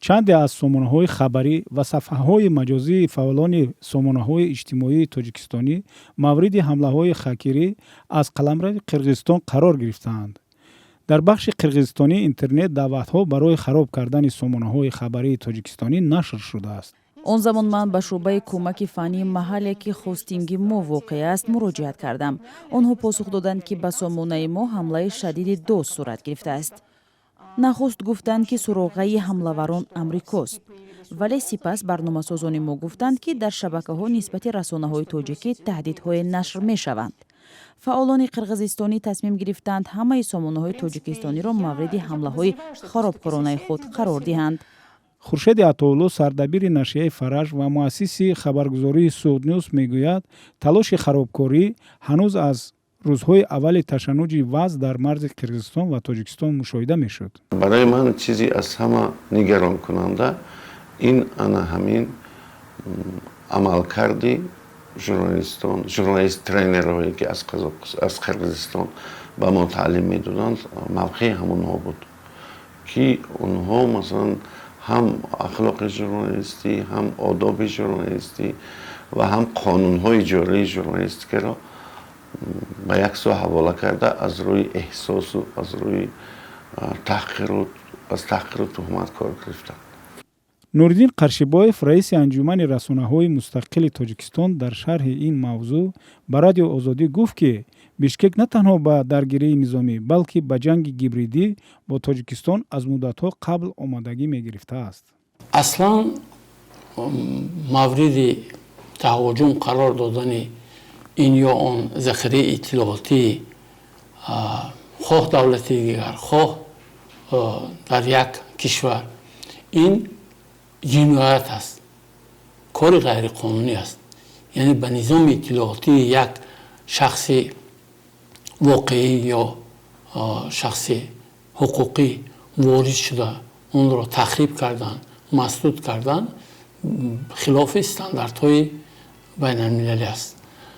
чанде аз сомонаҳои хабарӣ ва сафҳаҳои маҷозии фаъолони сомонаҳои иҷтимоии тоҷикистонӣ мавриди ҳамлаҳои хакерӣ аз қаламрави Қирғизистон қарор гирифтаанд. дар бахши қирғизистонӣ интернет даъватҳо барои хароб кардани сомонаҳои хабарии тоҷикистонӣ нашр шудааст. он замон ман ба шуъбаи кӯмаки фаннии маҳалле ки хостинги мо воқеъ аст муроҷиат кардам. онҳо посух доданд ки ба сомонаи мо ҳамлаи шадиди доз сурат гирифтааст. нахуст гуфтанд ки суроғаи ҳамлаварон амрикост, вале сипас барномасозони мо гуфтанд ки дар шабакаҳо нисбати расонаҳои тоҷикӣ таҳдидҳое нашр мешаванд. фаъолони қирғизистонӣ тасмим гирифтанд ҳамаи сомонаҳои тоҷикистониро мавриди ҳамлаҳои харобкоронаи худ қарор диҳанд. хуршеди атоулло, сардабири нашрияи Фараж ва муассиси хабаргузории Суд-Ньюс мегӯяд, талоши харобкорӣ ҳанӯз аз рӯзҳои аввали ташаннуҷи вазъ дар марзи Қирғизистон ва Тоҷикистон мушоҳида мешуд. барои ман чизи аз ҳама нигаронкунанда ин ана ҳамин амалкарди журналист тренерҳое ки аз Қирғизистон ба мо таълим медоданд, мавқеи ҳамонҳо буд ки онҳо масалан ҳам ахлоқи журналистӣ, ҳам одоби журналистӣ ва ҳам қонунҳои ҷории журналистикаро ба як сӯ ҳавола карда аз рӯи эҳсосу аз рӯи аз таҳқиру туҳмат кор гирифтанд. Нуриддин Қаршибоев, раиси анҷумани расонаҳои мустақили Тоҷикистон, дар шарҳи ин мавзӯъ ба Радио Озодӣ гуфт, ки Бишкек на танҳо ба даргирии низомӣ, балки ба ҷанги гибридӣ бо Тоҷикистон аз муддатҳо қабл омодагӣ мегирифтааст. аслан мавриди таҳоҷум қарор додани ин ё он захираи иттилоотӣ хоҳ давлати дигар, хоҳ дар як кишвар, ин ҷиноят аст, кори ғайриқонунӣ аст. яъне ба низоми иттилоотии як шахси воқеӣ ё шахси ҳуқуқӣ ворид шуда онро тахриб кардан, масдуд кардан хилофи стандартҳои байналмилалӣ аст.